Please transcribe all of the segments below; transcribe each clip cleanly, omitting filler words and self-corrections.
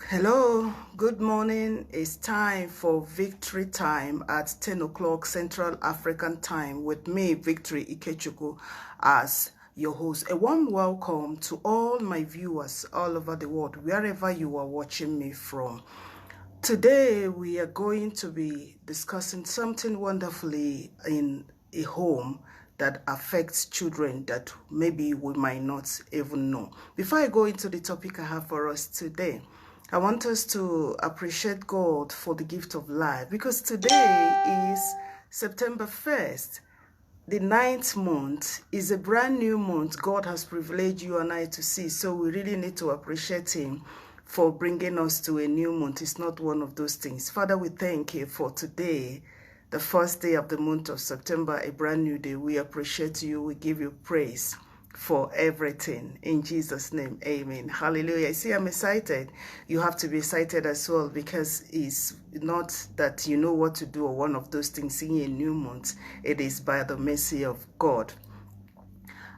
Hello, good morning. It's time for Victory Time at 10 o'clock Central African Time with me, Victory Ikechukwu, as your host. A warm welcome to all my viewers all over the world, wherever you are watching me from. Today, we are going to be discussing something wonderfully in a home that affects children that maybe we might not even know. Before I go into the topic I have for us today, I want us to appreciate God for the gift of life, because today is September 1st. The 9th month is a brand new month God has privileged you and I to see. So we really need to appreciate Him for bringing us to a new month. It's not one of those things. Father, we thank you for today, the first day of the month of September, a brand new day. We appreciate you. We give you praise for everything. In Jesus' name, amen. Hallelujah. See, I'm excited. You have to be excited as well, because it's not that you know what to do or one of those things, seeing a new month. It is by the mercy of God.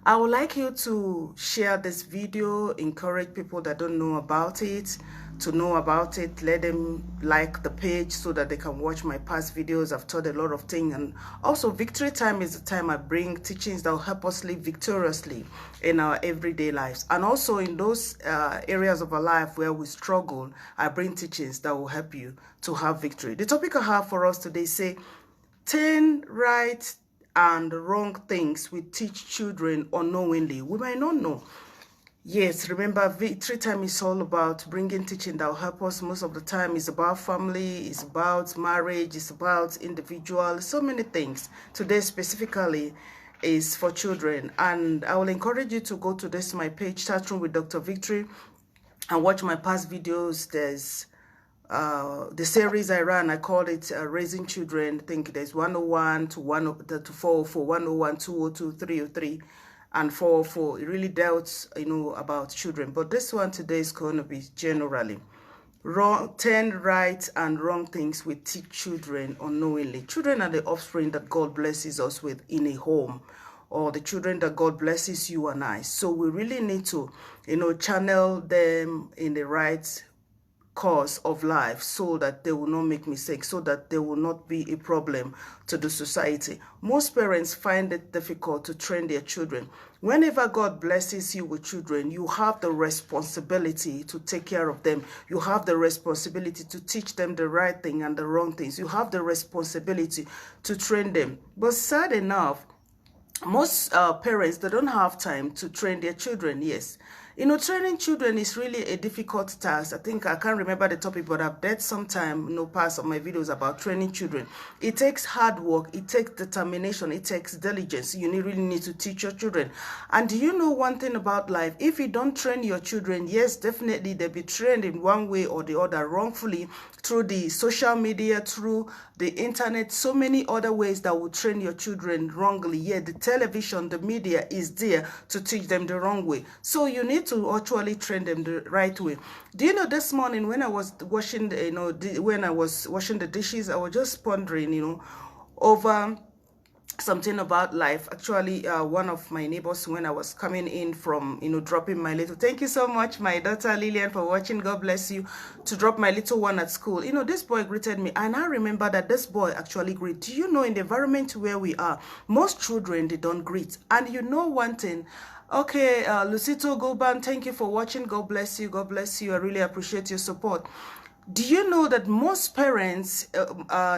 I would like you to share this video, encourage people that don't know about it to know about it. Let them like the page so that they can watch my past videos. I've taught a lot of things. And also, Victory Time is the time I bring teachings that will help us live victoriously in our everyday lives. And also in those areas of our life where we struggle, I bring teachings that will help you to have victory. The topic I have for us today say 10 right and wrong things we teach children unknowingly. We might not know. Yes, remember, Victory Time is all about bringing teaching that will help us. Most of the time it's about family, it's about marriage, it's about individual, so many things. Today specifically is for children, and I will encourage you to go to this my page, Chat Room with Dr. Victory, and watch my past videos. There's the series I ran, I called it Raising Children. I think there's 101 to 404, 101, 202, 303, and 404. It really dealt, about children. But this one today is going to be generally 10 right and wrong things we teach children unknowingly. Children are the offspring that God blesses us with in a home, or the children that God blesses you and I. So we really need to, channel them in the right course of life so that they will not make mistakes, so that they will not be a problem to the society. Most parents find it difficult to train their children. Whenever God blesses you with children, you have the responsibility to take care of them. You have the responsibility to teach them the right thing and the wrong things. You have the responsibility to train them. But sad enough, most parents, they don't have time to train their children. Yes, training children is really a difficult task. I think I can't remember the topic, but I've read sometime, parts of my videos about training children. It takes hard work, it takes determination, it takes diligence. You really need to teach your children. And do you know one thing about life? If you don't train your children, yes, definitely they'll be trained in one way or the other wrongfully through the social media, through the internet, so many other ways that will train your children wrongly. Yeah, the television, the media is there to teach them the wrong way. So you need to actually train them the right way. Do you know, this morning when I was washing, when I was washing the dishes, I was just pondering, over something about life. Actually, one of my neighbors, when I was coming in from, dropping my little, thank you so much, my daughter Lillian, for watching. God bless you, to drop my little one at school. This boy greeted me, and I remember that this boy actually greeted. Do you know, in the environment where we are, most children, they don't greet. And you know one thing, okay, Lucito Goban, thank you for watching. God bless you. God bless you. I really appreciate your support. Do you know that most parents,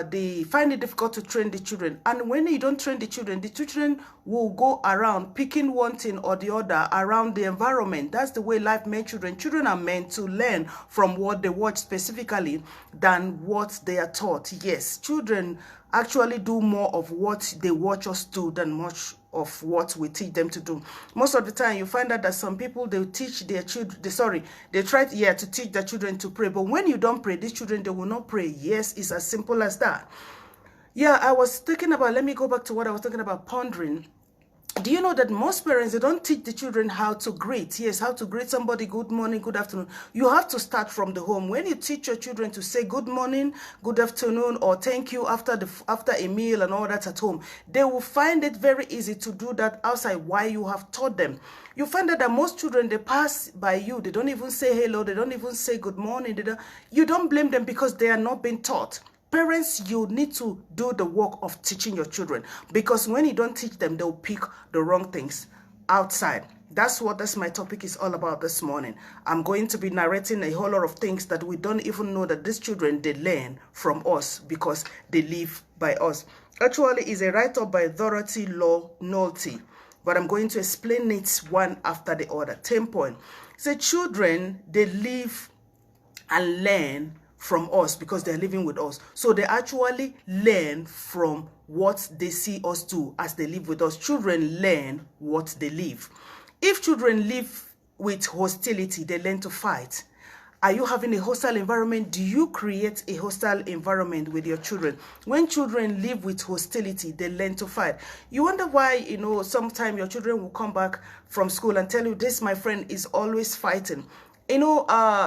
they find it difficult to train the children? And when you don't train the children will go around picking one thing or the other around the environment. That's the way life made children. Children are meant to learn from what they watch specifically than what they are taught. Yes, children actually do more of what they watch us do than much of what we teach them to do. Most of the time, you find out that some people, they teach their children, they try to teach their children to pray. But when you don't pray, these children, they will not pray. Yes, it's as simple as that. Yeah, I was thinking about, let me go back to what I was talking about, pondering. Do you know that most parents, they don't teach the children how to greet? Yes, how to greet somebody, good morning, good afternoon. You have to start from the home. When you teach your children to say good morning, good afternoon, or thank you after a meal and all that at home, they will find it very easy to do that outside while you have taught them. You find that most children, they pass by you, they don't even say hello, they don't even say good morning. You don't blame them because they are not being taught. Parents, you need to do the work of teaching your children, because when you don't teach them, they'll pick the wrong things outside. That's what my topic is all about this morning. I'm going to be narrating a whole lot of things that we don't even know that these children, they learn from us because they live by us. Actually, it's a write-up by Dorothy Law Nolte, but I'm going to explain it one after the other. 10 point. So children, they live and learn from us because they're living with us. So they actually learn from what they see us do as they live with us. Children learn what they live. If children live with hostility, they learn to fight. Are you having a hostile environment? Do you create a hostile environment with your children? When children live with hostility, they learn to fight. You wonder why, sometimes your children will come back from school and tell you, this, my friend, is always fighting.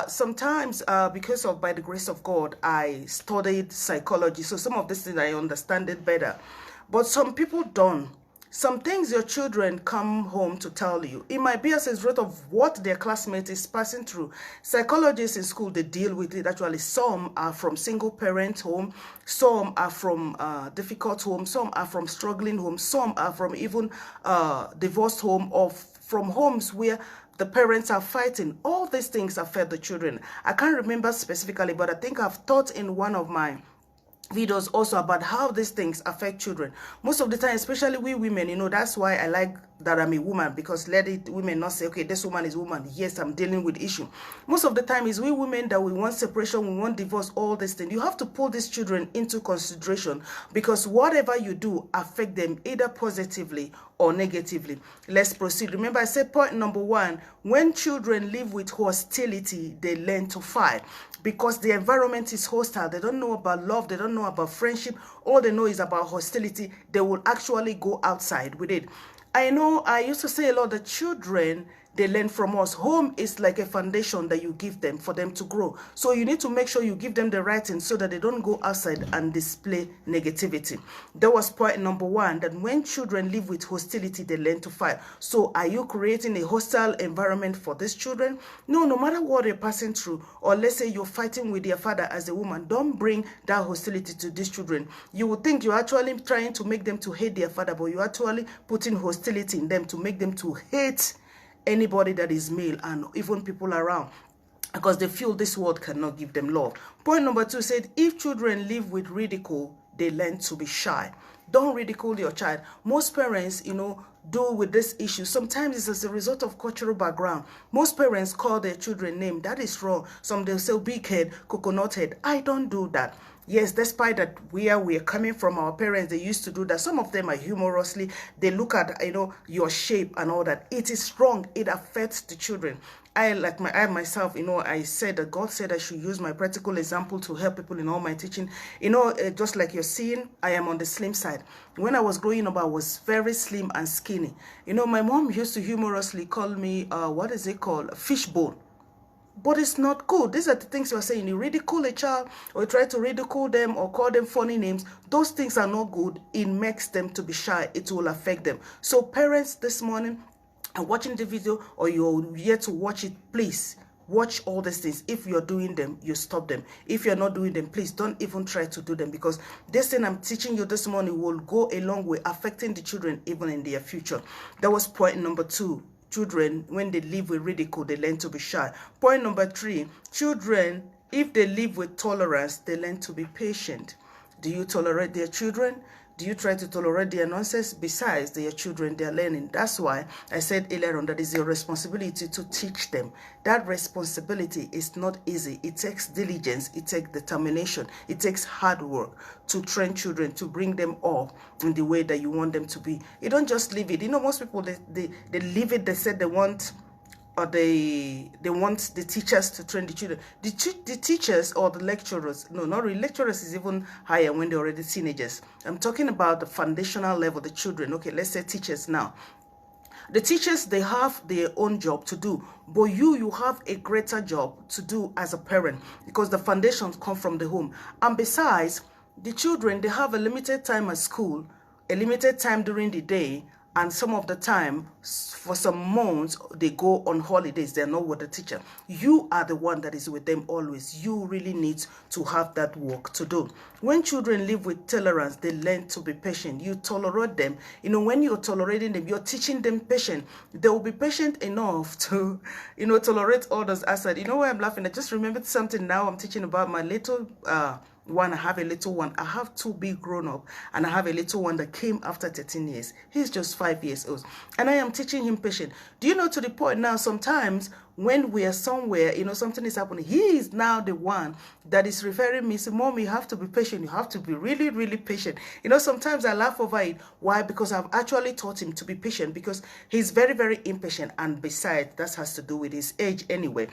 Sometimes because of, by the grace of God, I studied psychology. So some of these things I understand it better. But some people don't. Some things your children come home to tell you, it might be as a result of what their classmate is passing through. Psychologists in school, they deal with it. Actually, some are from single parent home, some are from difficult home, some are from struggling home, some are from even divorced home, or from homes where the parents are fighting. All these things affect the children. I can't remember specifically, but I think I've taught in one of my videos also about how these things affect children. Most of the time, especially we women, that's why I like that I'm a woman, because women not say, okay, this woman is woman. Yes, I'm dealing with issue. Most of the time is we women that we want separation, we want divorce, all these things. You have to pull these children into consideration, because whatever you do affect them either positively or negatively. Let's proceed. Remember, I said point number 1, when children live with hostility, they learn to fight. Because the environment is hostile. They don't know about love. They don't know about friendship. All they know is about hostility. They will actually go outside with it. I know I used to say a lot that children, they learn from us. Home is like a foundation that you give them for them to grow. So you need to make sure you give them the right thing so that they don't go outside and display negativity. That was point number 1, that when children live with hostility, they learn to fight. So are you creating a hostile environment for these children? No matter what they're passing through, or let's say you're fighting with their father as a woman, don't bring that hostility to these children. You would think you're actually trying to make them to hate their father, but you're actually putting hostility in them to make them to hate anybody that is male and even people around, because they feel this world cannot give them love. Point number 2 said, if children live with ridicule, they learn to be shy. Don't ridicule your child. Most parents, do with this issue. Sometimes it's as a result of cultural background. Most parents call their children name. That is wrong. Some they'll say big head, coconut head. I don't do that. Yes, despite that where we are coming from, our parents, they used to do that. Some of them are humorously, they look at, your shape and all that. It is wrong. It affects the children. I myself, I said that God said I should use my practical example to help people in all my teaching. Just like you're seeing, I am on the slim side. When I was growing up, I was very slim and skinny. My mom used to humorously call me, what is it called? Fishbone. But it's not good. These are the things you're saying. You ridicule a child, or you try to ridicule them or call them funny names. Those things are not good. It makes them to be shy. It will affect them. So parents, this morning, are watching the video, or you're yet to watch it, please watch all these things. If you're doing them, you stop them. If you're not doing them, please don't even try to do them, because this thing I'm teaching you this morning will go a long way affecting the children even in their future. That was point number 2. Children, when they live with ridicule, they learn to be shy. Point number 3, children, if they live with tolerance, they learn to be patient. Do you tolerate their children? Do you try to tolerate their nonsense? Besides, they are children, they are learning. That's why I said earlier on that it's your responsibility to teach them. That responsibility is not easy. It takes diligence, it takes determination, it takes hard work to train children, to bring them up in the way that you want them to be. You don't just leave it. Most people, they leave it, they said they want, or they want the teachers to train the children. The teachers or the lecturers, no, not really. Lecturers is even higher when they're already teenagers. I'm talking about the foundational level, the children. Okay, let's say teachers now. The teachers, they have their own job to do, but you have a greater job to do as a parent, because the foundations come from the home. And besides, the children, they have a limited time at school, a limited time during the day, and some of the time, for some months, they go on holidays. They're not with the teacher. You are the one that is with them always. You really need to have that work to do. When children live with tolerance, they learn to be patient. You tolerate them. You know, when you're tolerating them, you're teaching them patience. They will be patient enough to, tolerate others. I said, you know why I'm laughing? I just remembered something now. I'm teaching about my little one. I have a little one. I have two big grown up, and I have a little one that came after 13 years. He's just 5 years old, and I am teaching him patience. Do you know, to the point now, sometimes when we are somewhere, something is happening, he is now the one that is referring me, so Mom, you have to be patient. You have to be really, really patient. Sometimes I laugh over it. Why? Because I've actually taught him to be patient, because he's very, very impatient, and besides, that has to do with his age anyway.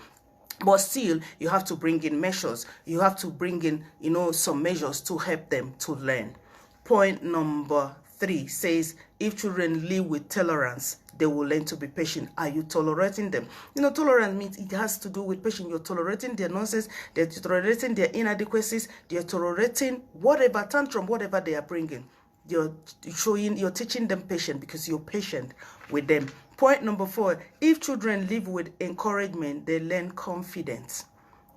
But still, you have to bring in measures. You have to bring in, some measures to help them to learn. Point number 3 says, if children live with tolerance, they will learn to be patient. Are you tolerating them? Tolerance means it has to do with patience. You're tolerating their nonsense. They're tolerating their inadequacies. They're tolerating whatever tantrum, whatever they are bringing. You're teaching them patience, because you're patient with them. Point number 4, if children live with encouragement, they learn confidence.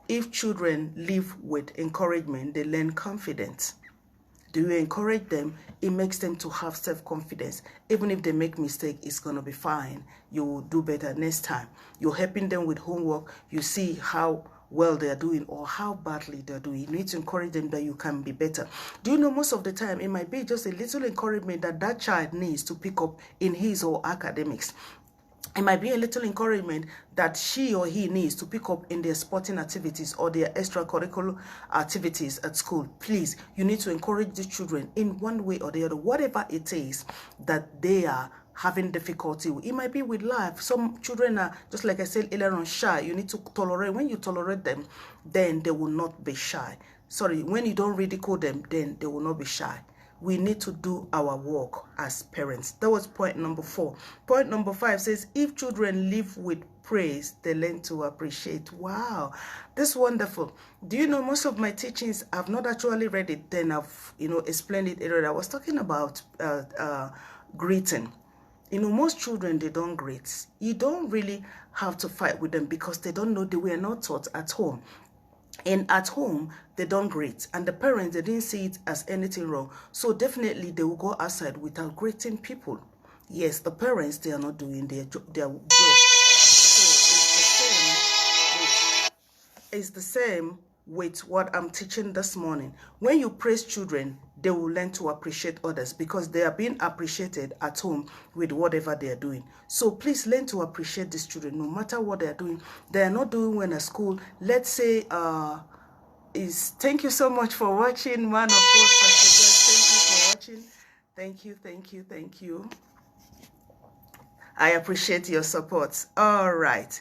If children live with encouragement, they learn confidence. Do you encourage them? It makes them to have self-confidence. Even if they make mistake, it's going to be fine. You will do better next time. You're helping them with homework. You see how well they are doing or how badly they're doing. You need to encourage them that you can be better. Do you know, most of the time, it might be just a little encouragement that child needs to pick up in his or academics. It might be a little encouragement that she or he needs to pick up in their sporting activities or their extracurricular activities at school. Please, you need to encourage the children in one way or the other, whatever it is that they are having difficulty with. It might be with life. Some children are, just like I said earlier on, shy. You need to tolerate. When you tolerate them, then they will not be shy. Sorry, when you don't ridicule them, then they will not be shy. We need to do our work as parents. That was point number 4. Point number 5 says, if children live with praise, they learn to appreciate. Wow, this is wonderful. Do you know, most of my teachings, I've not actually read it, then I've, explained it earlier. I was talking about greeting. Most children, they don't greet. You don't really have to fight with them, because they don't know, they were not taught at home. And at home, they don't greet. And the parents, they didn't see it as anything wrong. So definitely, they will go outside without greeting people. Yes, the parents, they are not doing their job. So it's the same with what I'm teaching this morning. When you praise children, they will learn to appreciate others, because they are being appreciated at home with whatever they are doing. So please learn to appreciate these children, no matter what they are doing. They are not doing well at school. Let's say, thank you so much for watching, man of God, Pastor God. Thank you for watching. Thank you. I appreciate your support. All right.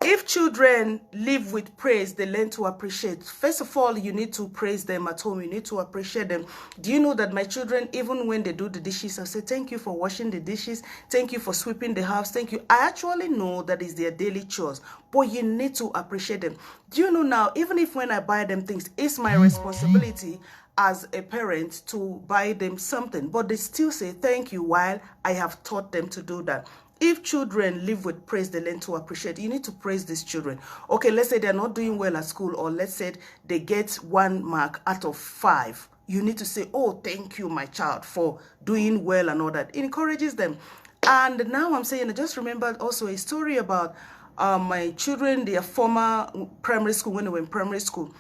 If children live with praise, they learn to appreciate. First of all, you need to praise them at home. You need to appreciate them. Do you know that my children, even when they do the dishes, I say, thank you for washing the dishes. Thank you for sweeping the house. Thank you. I actually know that is their daily chores, but you need to appreciate them. Do you know now, even if when I buy them things, it's my responsibility as a parent to buy them something, but they still say thank you while I have taught them to do that. If children live with praise, they learn to appreciate. You need to praise these children. Okay, let's say they're not doing well at school, or let's say they get 1 mark out of 5. You need to say, oh, thank you, my child, for doing well and all that. It encourages them. And now I'm saying, I just remembered also a story about my children, their former primary school, when they were in primary school.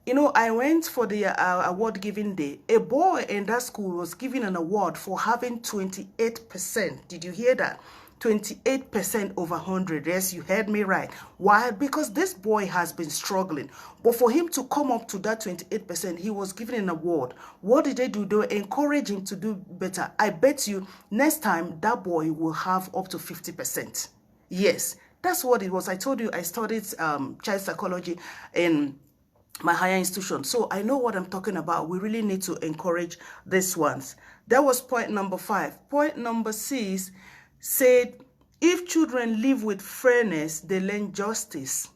I went for the award giving day. A boy in that school was given an award for having 28%. Did you hear that? 28% over 100. Yes, you heard me right. Why? Because this boy has been struggling. But for him to come up to that 28%, he was given an award. What did they do? They encouraged him to do better. I bet you next time that boy will have up to 50%. Yes, that's what it was. I told you I studied child psychology in my higher institution, so I know what I'm talking about. We really need to encourage these ones. That was point number 5. Point number 6 said, If children live with fairness, they learn justice.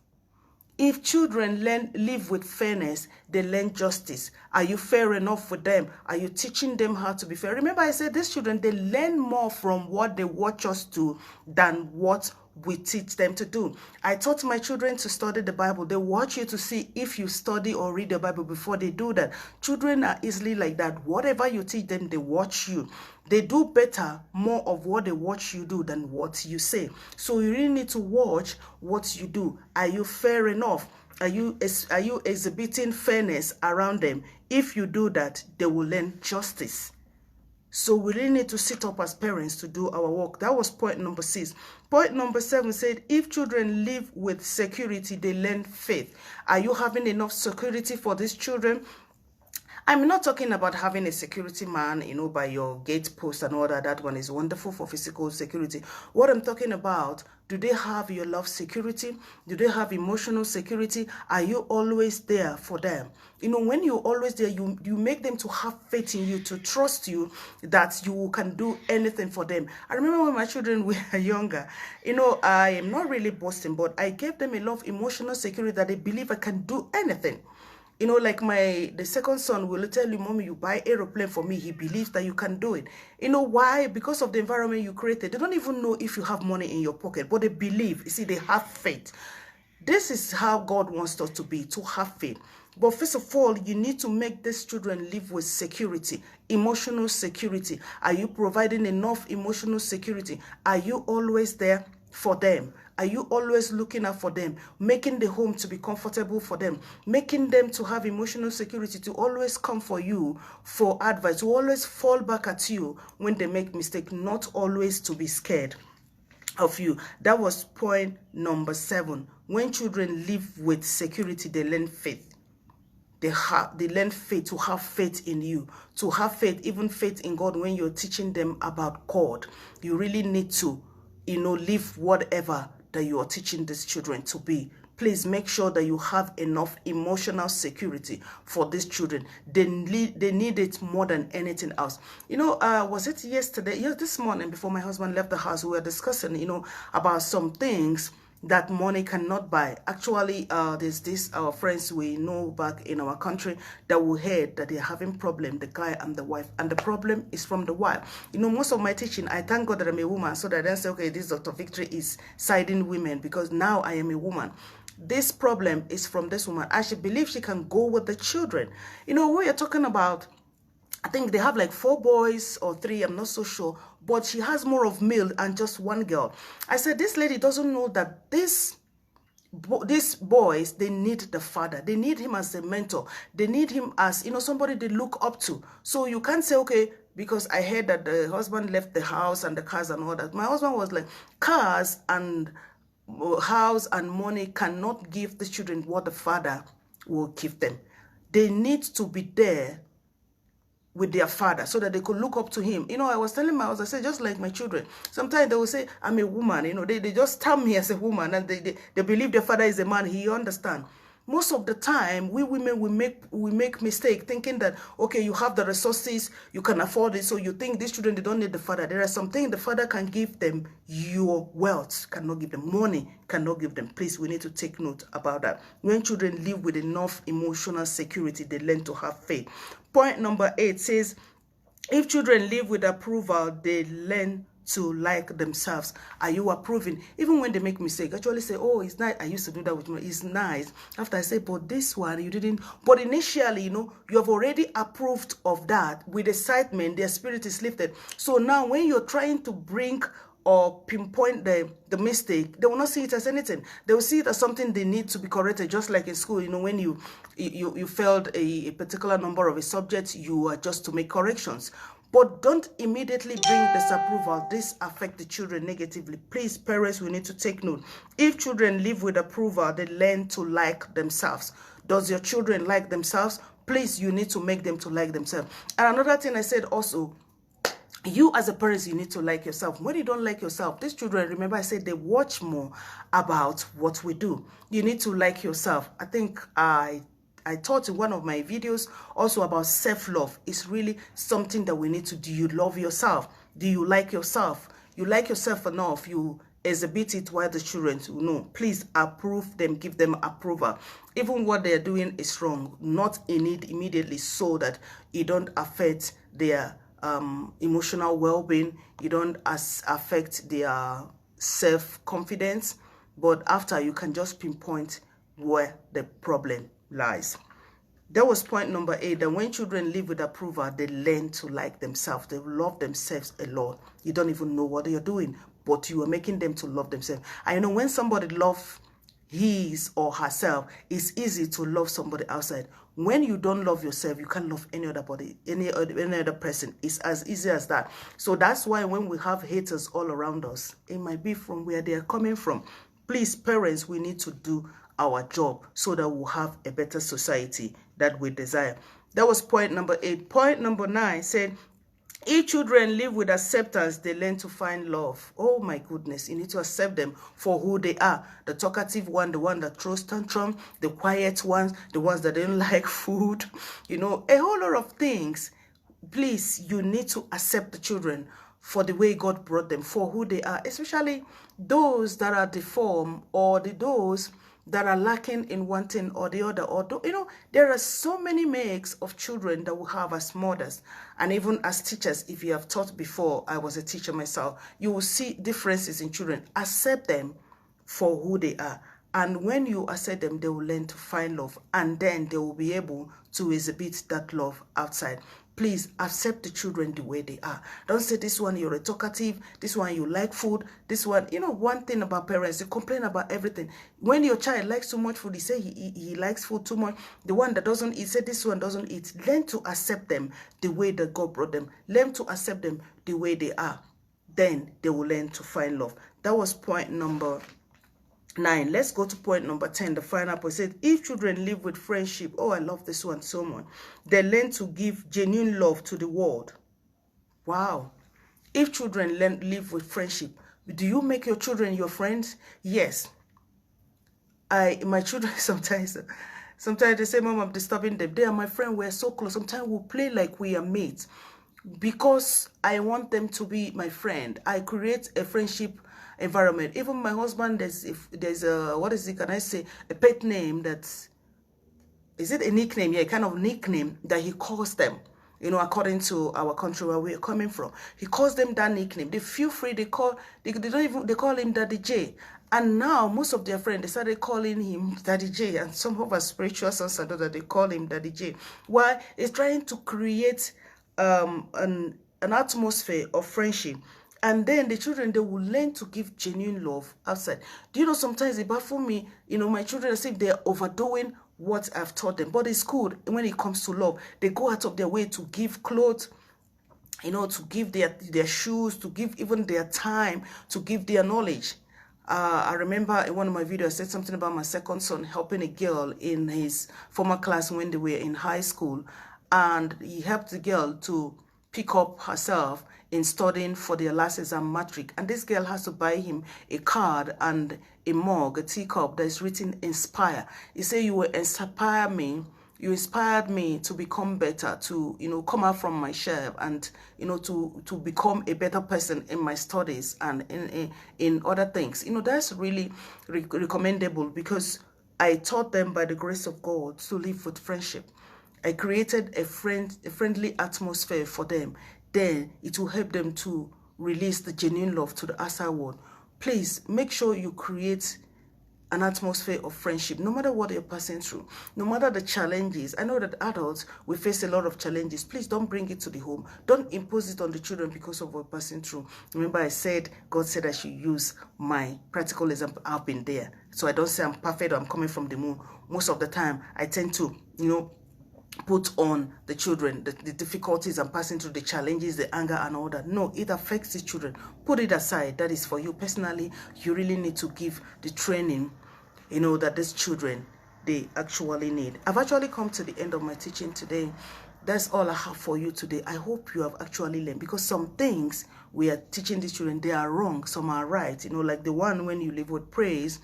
If children live with fairness, they learn justice. Are you fair enough with them? Are you teaching them how to be fair? Remember, I said these children, they learn more from what they watch us do than what we teach them to do. I taught my children to study the Bible. They watch you to see if you study or read the Bible before they do that. Children are easily like that. Whatever you teach them, they watch you. They do better, more of what they watch you do than what you say. So you really need to watch what you do. Are you fair enough? Are you exhibiting fairness around them? If you do that, they will learn justice. So we really need to sit up as parents to do our work. That was point number 6. Point number 7 said, if children live with security, they learn faith. Are you having enough security for these children? I'm not talking about having a security man, by your gate post and all that. That one is wonderful for physical security. What I'm talking about, do they have your love security? Do they have emotional security? Are you always there for them? When you're always there, you make them to have faith in you, to trust you that you can do anything for them. I remember when my children were younger, I am not really boasting, but I gave them a lot of emotional security that they believe I can do anything. Like the second son will tell you, Mommy, you buy aeroplane for me. He believes that you can do it. Why? Because of the environment you created. They don't even know if you have money in your pocket, but they believe. You see, they have faith. This is how God wants us to be, to have faith. But first of all, you need to make these children live with security, emotional security. Are you providing enough emotional security? Are you always there for them? Are you always looking out for them, making the home to be comfortable for them, making them to have emotional security, to always come for you for advice, to always fall back at you when they make mistake, not always to be scared of you? That was point number 7. When children live with security, they learn faith. They learn faith, to have faith in you, to have faith, even faith in God. When you're teaching them about God, you really need to, live whatever that you are teaching these children to be. Please make sure that you have enough emotional security for these children. They need it more than anything else. Was it yesterday? Yes, this morning before my husband left the house, we were discussing, about some things that money cannot buy. Actually, there's this our friends we know back in our country that we heard that they're having problem, the guy and the wife, and the problem is from the wife. Most of my teaching, I thank God that I'm a woman, so that I don't say, okay, this Dr. Victory is siding women, because now I am a woman. This problem is from this woman. I should believe she can go with the children. We are talking about, I think they have like 4 boys or 3, I'm not so sure, but she has more of male and just 1 girl. I said, this lady doesn't know that these boys, they need the father. They need him as a mentor. They need him as, somebody they look up to. So you can't say, okay, because I heard that the husband left the house and the cars and all that. My husband was like, cars and house and money cannot give the children what the father will give them. They need to be there with their father so that they could look up to him. I was telling my husband, I said, just like my children, sometimes they will say, I'm a woman. They just term me as a woman, and they believe their father is a man. He understand. Most of the time, we women, we make mistake thinking that, okay, you have the resources, you can afford it, so you think these children, they don't need the father. There are some things the father can give them. Your wealth cannot give them. Money cannot give them. Please, we need to take note about that. When children live with enough emotional security, they learn to have faith. Point number 8 says, if children live with approval, they learn to like themselves. Are you approving? Even when they make mistake, actually say, oh, it's nice. I used to do that with me. It's nice. After I say, but this one, you didn't. But initially, you have already approved of that. With excitement, their spirit is lifted. So now when you're trying to bring or pinpoint the mistake, they will not see it as anything. They will see it as something they need to be corrected, just like in school. When you failed a particular number of a subject, you are just to make corrections. But don't immediately bring disapproval. This affects the children negatively. Please, parents, we need to take note. If children live with approval, they learn to like themselves. Does your children like themselves? Please, you need to make them to like themselves. And another thing I said also, you as a parent, you need to like yourself. When you don't like yourself, these children, remember I said they watch more about what we do. You need to like yourself. I think I taught in one of my videos also about self-love. It's really something that we need to do. You love yourself? Do you like yourself? You like yourself enough? You exhibit it while the children know. Please approve them, give them approval. Even what they're doing is wrong, not in it immediately, so that it don't affect their emotional well-being, it don't affect their self-confidence, but after, you can just pinpoint where the problem lies. That was point number 8, that when children live with approval, they learn to like themselves. They love themselves a lot. You don't even know what you're doing, but you are making them to love themselves. I know when somebody loves his or herself, it's easy to love somebody outside. When you don't love yourself, you can't love any other body, any other person. It's as easy as that. So that's why when we have haters all around us, it might be from where they are coming from. Please, parents, we need to do our job so that we'll have a better society that we desire. That was point number 8. Point number 9 said, if children live with acceptance, they learn to find love. Oh my goodness, you need to accept them for who they are. The talkative one, the one that throws tantrum, the quiet ones, the ones that don't like food, you know, a whole lot of things. Please, you need to accept the children for the way God brought them, for who they are, especially those that are deformed, or those that are lacking in one thing or the other. Or, you know, there are so many makes of children that we have as mothers and even as teachers. If you have taught before, I was a teacher myself, you will see differences in children. Accept them for who they are. And when you accept them, they will learn to find love, and then they will be able to exhibit that love outside. Please accept the children the way they are. Don't say, this one you're a talkative, this one you like food, this one, you know, one thing about parents, they complain about everything. When your child likes too much food, he say he likes food too much. The one that doesn't eat, say this one doesn't eat. Learn to accept them the way that God brought them. Learn to accept them the way they are. Then they will learn to find love. That was point number 9. Let's go to point number 10, the final point. Said, if children live with friendship, oh, I love this one so much, they learn to give genuine love to the world. Wow. If children live with friendship, do you make your children your friends? Yes. My children sometimes they say, Mom, I'm disturbing them. They are my friend. We're so close. Sometimes we'll play like we are mates, because I want them to be my friend. I create a friendship environment. Even my husband, there's a, what is it, can I say, a pet name that's, is it a nickname? Yeah, kind of nickname that he calls them, you know, according to our country where we're coming from. He calls them that nickname. They feel free, they call him Daddy J. And now most of their friends, they started calling him Daddy J. And some of our spiritual sons and daughters, they call him Daddy J. Why? It's trying to create an atmosphere of friendship. And then the children, they will learn to give genuine love outside. Do you know, sometimes it baffles me, you know, my children, as if they're overdoing what I've taught them. But it's good when it comes to love. They go out of their way to give clothes, you know, to give their shoes, to give even their time, to give their knowledge. I remember in one of my videos, I said something about my second son helping a girl in his former class when they were in high school. And he helped the girl to pick up herself in studying for their last exam, matric. And this girl has to buy him a card and a mug, a teacup that is written inspire. He said, you will inspire me. You inspired me to become better, to, you know, come out from my shell and, you know, to become a better person in my studies and in other things. You know, that's really recommendable, because I taught them by the grace of God to live with friendship. I created a friendly atmosphere for them. Then it will help them to release the genuine love to the outside world. Please make sure you create an atmosphere of friendship, no matter what you're passing through, no matter the challenges. I know that adults, we face a lot of challenges. Please don't bring it to the home. Don't impose it on the children because of what we're passing through. Remember, I said, God said I should use my practical example. I've been there. So I don't say I'm perfect or I'm coming from the moon. Most of the time, I tend to, you know, put on the children the difficulties I'm passing through, the challenges, the anger and all that. No, it affects the children. Put it aside. That is for you personally. You really need to give the training, you know, that these children, they actually need. I've actually come to the end of my teaching today. That's all I have for you today. I hope you have actually learned, because some things we are teaching these children, they are wrong, some are right. You know, like the one, when you live with praise,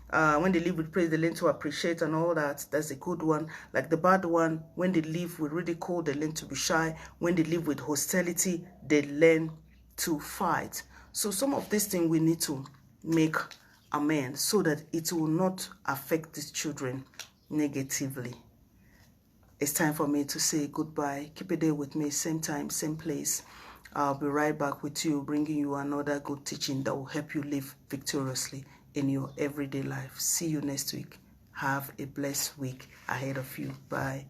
when they live with praise, they learn to appreciate and all that. That's a good one. Like the bad one, when they live with ridicule, they learn to be shy. When they live with hostility, they learn to fight. So some of these things we need to make amends so that it will not affect these children negatively. It's time for me to say goodbye. Keep it there with me, same time, same place. I'll be right back with you, bringing you another good teaching that will help you live victoriously in your everyday life. See you next week. Have a blessed week ahead of you. Bye.